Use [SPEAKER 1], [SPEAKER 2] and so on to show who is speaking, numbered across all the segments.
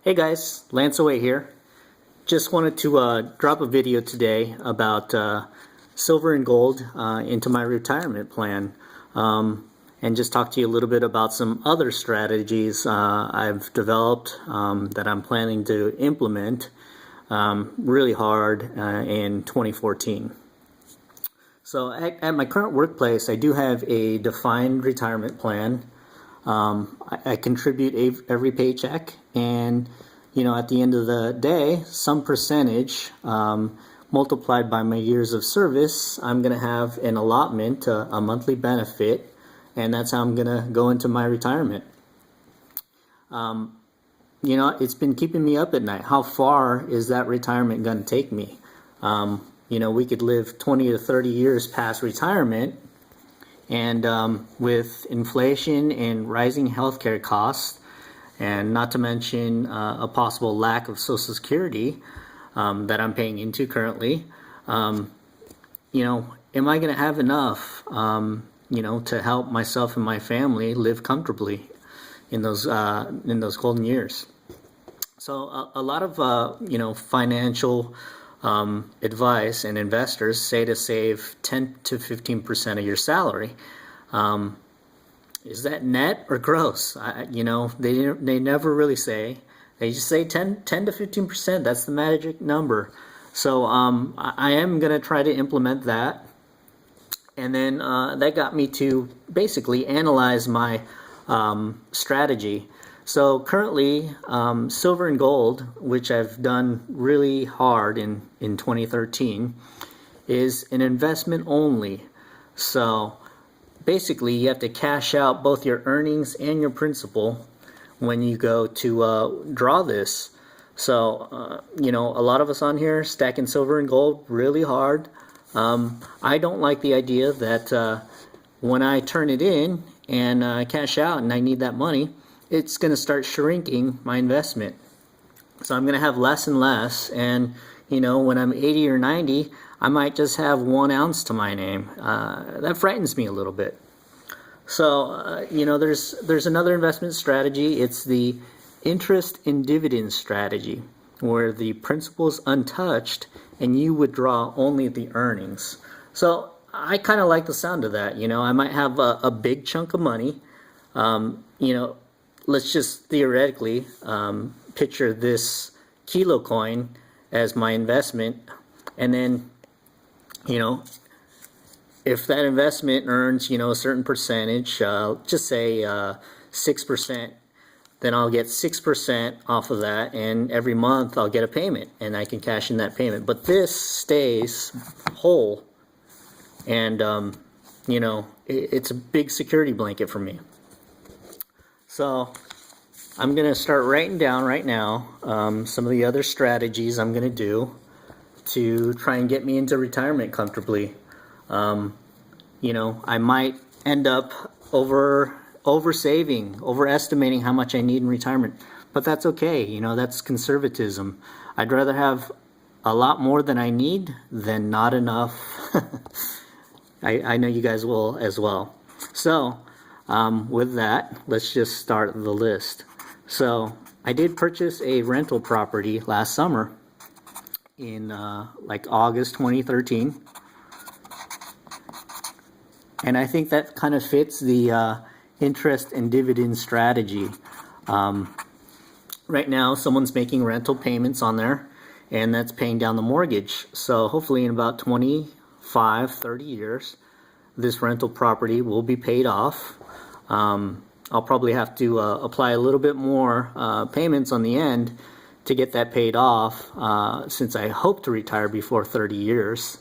[SPEAKER 1] Hey guys, Lance Away here. Just wanted to drop a video today about silver and gold into my retirement plan, and just talk to you a little bit about some other strategies I've developed that I'm planning to implement really hard in 2014. So at my current workplace, I do have a defined retirement plan. I contribute every paycheck, and at the end of the day, some percentage multiplied by my years of service, I'm going to have an allotment, a monthly benefit, and that's how I'm going to go into my retirement. It's been keeping me up at night. How far is that retirement going to take me? We could live 20 to 30 years past retirement, and with inflation and rising healthcare costs, and not to mention a possible lack of Social Security that I'm paying into currently, am I going to have enough, to help myself and my family live comfortably in those golden years? So a lot of financial advice and investors say to save 10 to 15% of your salary. Is that net or gross? They never really say. They just say 10 to 15%. That's the magic number. So I am going to try to implement that. And then that got me to basically analyze my strategy. So currently, silver and gold, which I've done really hard in 2013, is an investment only. So basically, you have to cash out both your earnings and your principal when you go to draw this. So, a lot of us on here stacking silver and gold really hard. I don't like the idea that when I turn it in and cash out and I need that money, it's going to start shrinking my investment. So I'm going to have less and less, and when I'm 80 or 90, I might just have 1 ounce to my name. That frightens me a little bit. So, there's another investment strategy. It's the interest and dividend strategy, where the principal is untouched and you withdraw only the earnings. So I kind of like the sound of that. I might have a big chunk of money. Let's just theoretically picture this kilo coin as my investment, and then if that investment earns a certain percentage, just say 6%, then I'll get 6% off of that, and every month I'll get a payment and I can cash in that payment. But this stays whole, and it's a big security blanket for me. So I'm going to start writing down right now some of the other strategies I'm going to do to try and get me into retirement comfortably. I might end up overestimating how much I need in retirement, but that's okay. That's conservatism. I'd rather have a lot more than I need than not enough. I know you guys will as well. So with that, let's just start the list. So I did purchase a rental property last summer in August 2013. And I think that kind of fits the interest and dividend strategy. Right now, someone's making rental payments on there, and that's paying down the mortgage. So hopefully in about 25, 30 years, this rental property will be paid off. I'll probably have to apply a little bit more payments on the end to get that paid off, since I hope to retire before 30 years.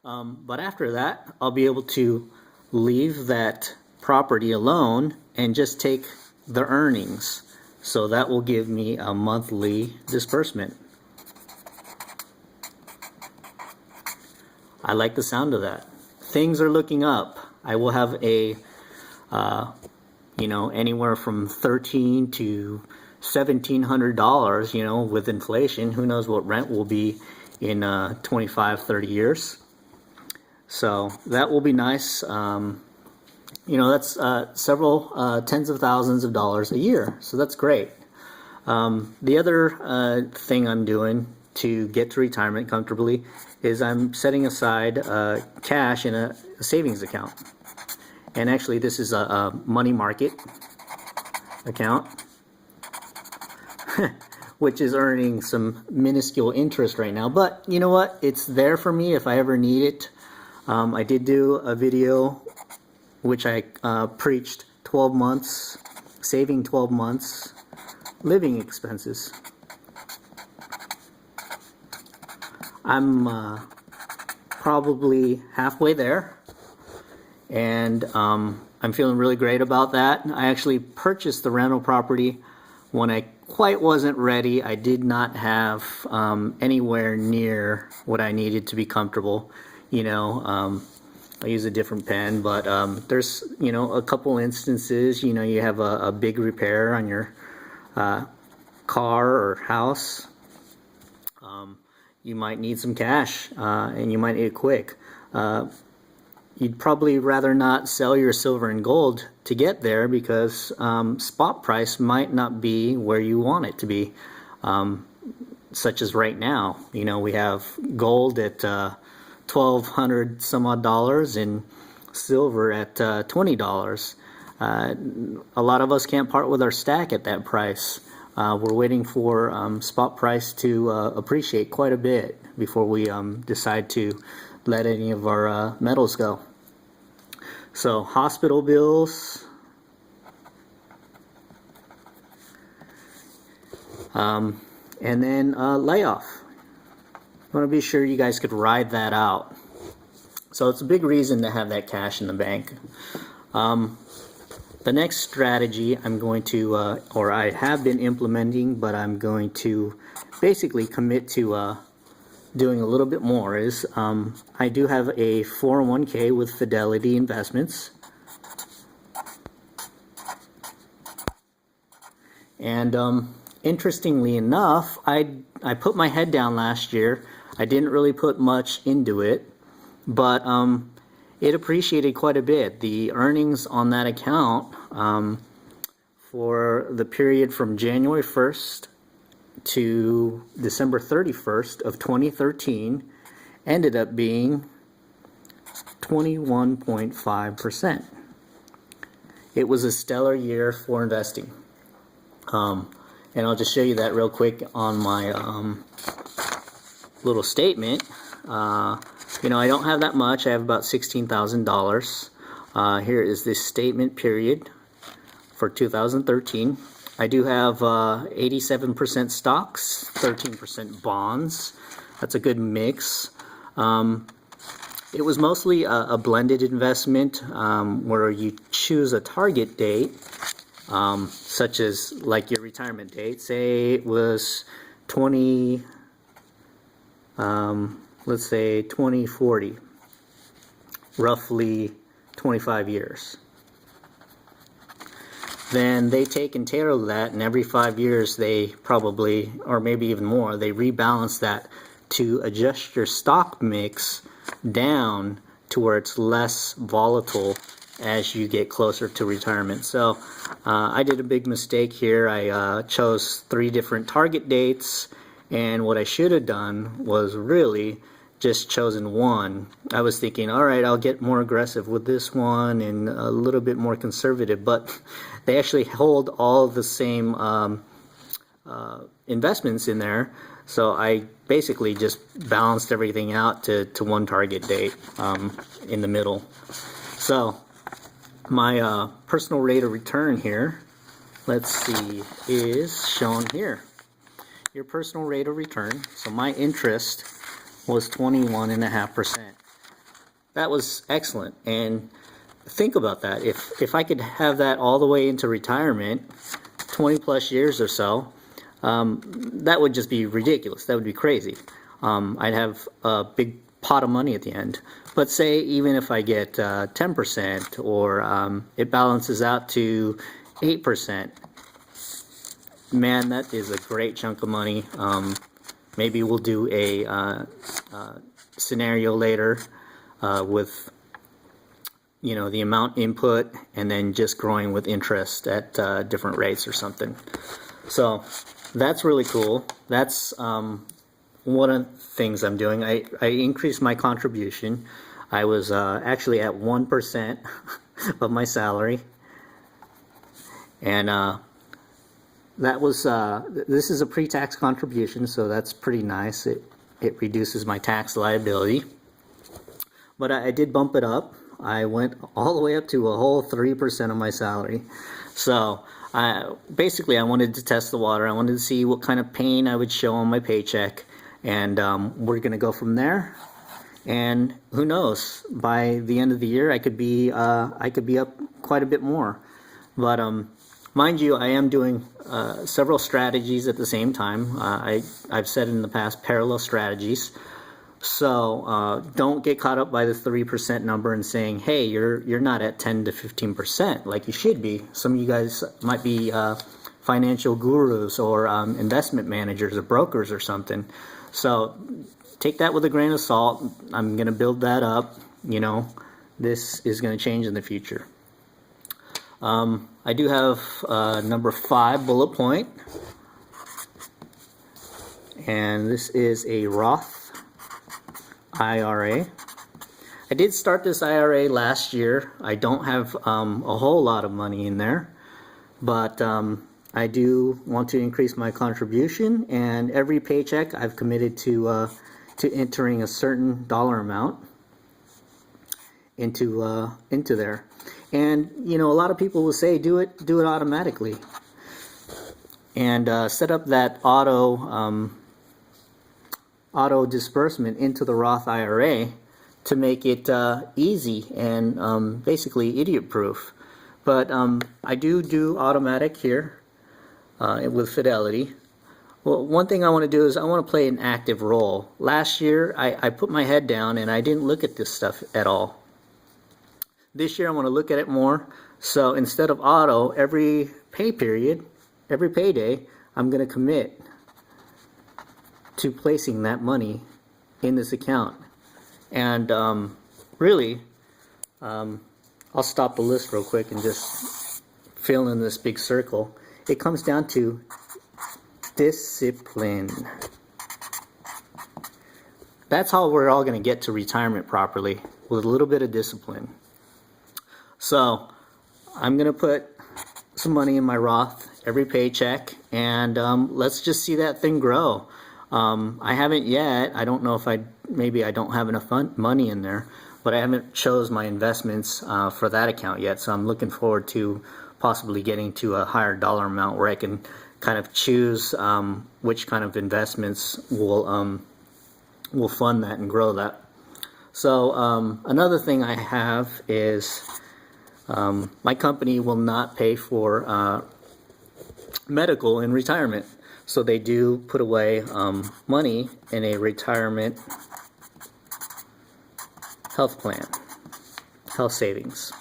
[SPEAKER 1] But after that, I'll be able to leave that property alone and just take the earnings. So that will give me a monthly disbursement. I like the sound of that. Things are looking up. I will have a, anywhere from $1,300 to $1,700, with inflation. Who knows what rent will be in 25, 30 years. So that will be nice. That's several tens of thousands of dollars a year. So that's great. The other thing I'm doing to get to retirement comfortably is I'm setting aside cash in a savings account. And actually this is a money market account, which is earning some minuscule interest right now. But you know what? It's there for me if I ever need it. I did do a video which I preached 12 months, saving 12 months living expenses. I'm probably halfway there, and I'm feeling really great about that. I actually purchased the rental property when I quite wasn't ready. I did not have anywhere near what I needed to be comfortable. You know, I use a different pen, but there's, you know, a couple instances, you know, you have a big repair on your car or house. You might need some cash, and you might need it quick. You'd probably rather not sell your silver and gold to get there, because spot price might not be where you want it to be. Such as right now, you know, we have gold at $1,200 some odd dollars and silver at $20. A lot of us can't part with our stack at that price. We're waiting for spot price to appreciate quite a bit before we decide to let any of our metals go. So hospital bills, and then layoff. I want to be sure you guys could ride that out. So it's a big reason to have that cash in the bank. The next strategy I'm going to, or I have been implementing, but I'm going to basically commit to doing a little bit more, is I do have a 401k with Fidelity Investments. And interestingly enough, I put my head down last year. I didn't really put much into it, but it appreciated quite a bit. The earnings on that account for the period from January 1st to December 31st of 2013 ended up being 21.5%. It was a stellar year for investing. And I'll just show you that real quick on my little statement. You know, I don't have that much. I have about $16,000. Here is this statement period for 2013. I do have 87% stocks, 13% bonds. That's a good mix. It was mostly a blended investment where you choose a target date, such as like your retirement date. Say it was let's say 2040, roughly 25 years. Then they take and tailor that, and every 5 years they probably, or maybe even more, they rebalance that to adjust your stock mix down to where it's less volatile as you get closer to retirement. So I did a big mistake here. I chose 3 different target dates, and what I should have done was really just chosen one. I was thinking, all right, I'll get more aggressive with this one and a little bit more conservative, but they actually hold all the same investments in there. So I basically just balanced everything out to one target date in the middle. So my personal rate of return here, let's see, is shown here. Your personal rate of return. So my interest was 21.5%. That was excellent. And think about that. If I could have that all the way into retirement, 20 plus years or so, that would just be ridiculous. That would be crazy. I'd have a big pot of money at the end. But say even if I get 10% or it balances out to 8%, man, that is a great chunk of money. Maybe we'll do a scenario later with, you know, the amount input and then just growing with interest at different rates or something. So that's really cool. That's one of the things I'm doing. I increased my contribution. I was actually at 1% of my salary, and that was this is a pre-tax contribution, so that's pretty nice. It reduces my tax liability. But I did bump it up. I went all the way up to a whole 3% of my salary. So basically I wanted to test the water. I wanted to see what kind of pain I would show on my paycheck, and we're going to go from there. And who knows, by the end of the year I could be up quite a bit more. But mind you, I am doing several strategies at the same time. I've said in the past, parallel strategies. So don't get caught up by the 3% number and saying, hey, you're not at 10 to 15% like you should be. Some of you guys might be financial gurus or investment managers or brokers or something. So take that with a grain of salt. I'm going to build that up. You know, this is going to change in the future. I do have number 5 bullet point, and this is a Roth IRA. I did start this IRA last year. I don't have a whole lot of money in there, but I do want to increase my contribution, and every paycheck I've committed to entering a certain dollar amount into there. And you know, a lot of people will say do it automatically, and set up that auto disbursement into the Roth IRA to make it easy and basically idiot proof. But I do automatic here with Fidelity. Well, one thing I want to do is I want to play an active role. Last year I put my head down and I didn't look at this stuff at all. This year I want to look at it more. So instead of auto, every pay period, every payday, I'm going to commit to placing that money in this account. And really, I'll stop the list real quick and just fill in this big circle. It comes down to discipline. That's how we're all going to get to retirement properly, with a little bit of discipline. So I'm going to put some money in my Roth every paycheck, and let's just see that thing grow. I haven't yet. I don't know if maybe I don't have enough money in there, but I haven't chose my investments for that account yet. So I'm looking forward to possibly getting to a higher dollar amount where I can kind of choose which kind of investments will fund that and grow that. So another thing I have is my company will not pay for medical in retirement. So they do put away money in a retirement health plan, health savings.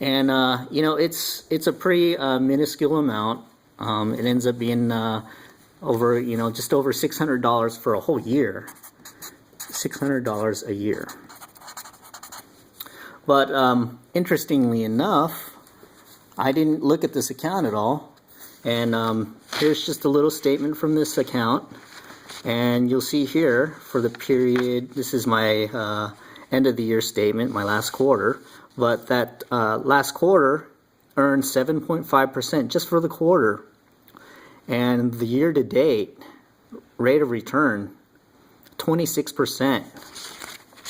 [SPEAKER 1] And you know, it's a pretty minuscule amount. It ends up being over, you know, just over $600 for a whole year. $600 a year. But interestingly enough, I didn't look at this account at all. And here's just a little statement from this account. And you'll see here for the period, this is my end of the year statement, my last quarter. But that last quarter earned 7.5% just for the quarter. And the year to date rate of return, 26%.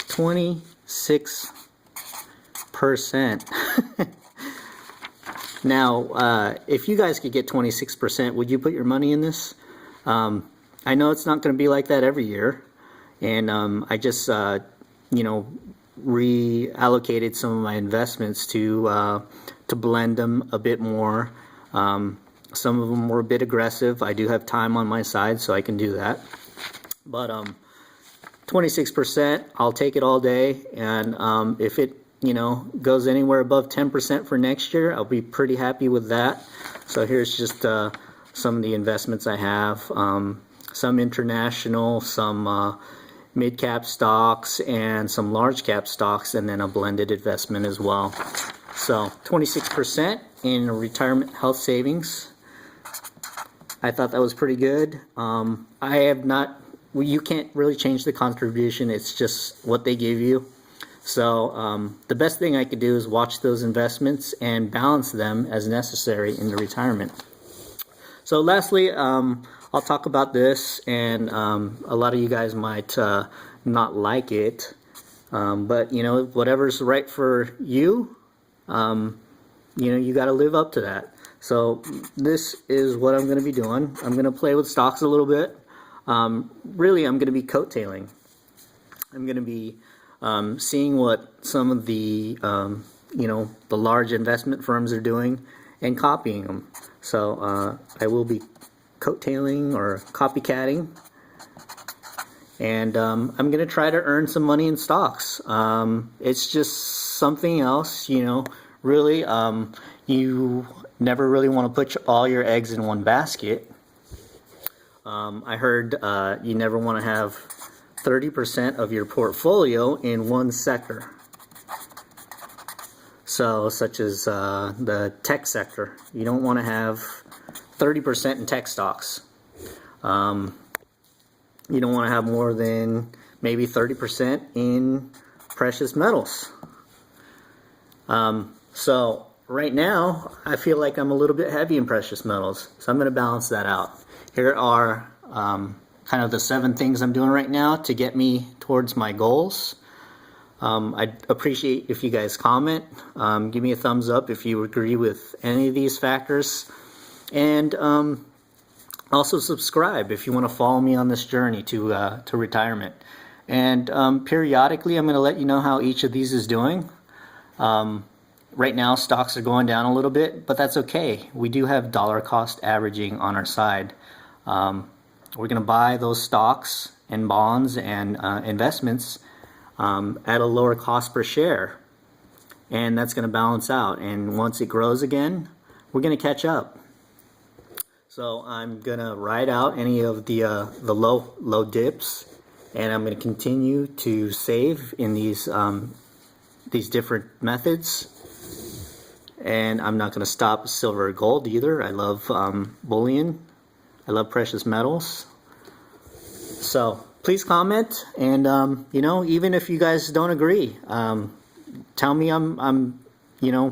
[SPEAKER 1] 26%. Now, if you guys could get 26%, would you put your money in this? I know it's not going to be like that every year, and I just, you know, reallocated some of my investments to blend them a bit more. Some of them were a bit aggressive. I do have time on my side, so I can do that. But 26%, I'll take it all day, and if it, you know, goes anywhere above 10% for next year, I'll be pretty happy with that. So here's just some of the investments I have. Some international, some mid-cap stocks and some large-cap stocks, and then a blended investment as well. So 26% in retirement health savings. I thought that was pretty good. I have not, well, you can't really change the contribution, it's just what they give you. So the best thing I could do is watch those investments and balance them as necessary in the retirement. So lastly, I'll talk about this, and a lot of you guys might not like it, but you know, whatever's right for you, you know, you got to live up to that. So this is what I'm going to be doing. I'm going to play with stocks a little bit. Really, I'm going to be coattailing. I'm going to be seeing what some of the you know, the large investment firms are doing and copying them. So I will be coattailing or copycatting, and I'm going to try to earn some money in stocks. It's just something else, you know. Really, you never really want to put all your eggs in one basket. I heard you never want to have 30% of your portfolio in one sector. So, such as the tech sector, you don't want to have 30% in tech stocks. You don't want to have more than maybe 30% in precious metals. So right now, I feel like I'm a little bit heavy in precious metals, so I'm going to balance that out. Here are kind of the 7 things I'm doing right now to get me towards my goals. I'd appreciate if you guys comment, give me a thumbs up if you agree with any of these factors, and also subscribe if you want to follow me on this journey to retirement. And periodically, I'm going to let you know how each of these is doing. Right now, stocks are going down a little bit, but that's okay. We do have dollar cost averaging on our side. We're going to buy those stocks and bonds and investments at a lower cost per share, and that's going to balance out. And once it grows again, we're going to catch up. So I'm going to ride out any of the low dips, and I'm going to continue to save in these different methods. And I'm not going to stop silver or gold either. I love bullion. I love precious metals. So please comment, and you know, even if you guys don't agree, tell me I'm you know,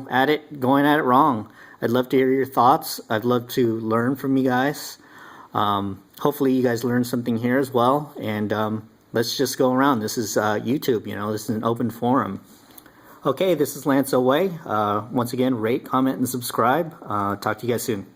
[SPEAKER 1] going at it wrong. I'd love to hear your thoughts. I'd love to learn from you guys. Hopefully you guys learned something here as well, and let's just go around. This is YouTube, you know, this is an open forum. Okay, this is Lance Away. Once again, rate, comment, and subscribe. Talk to you guys soon.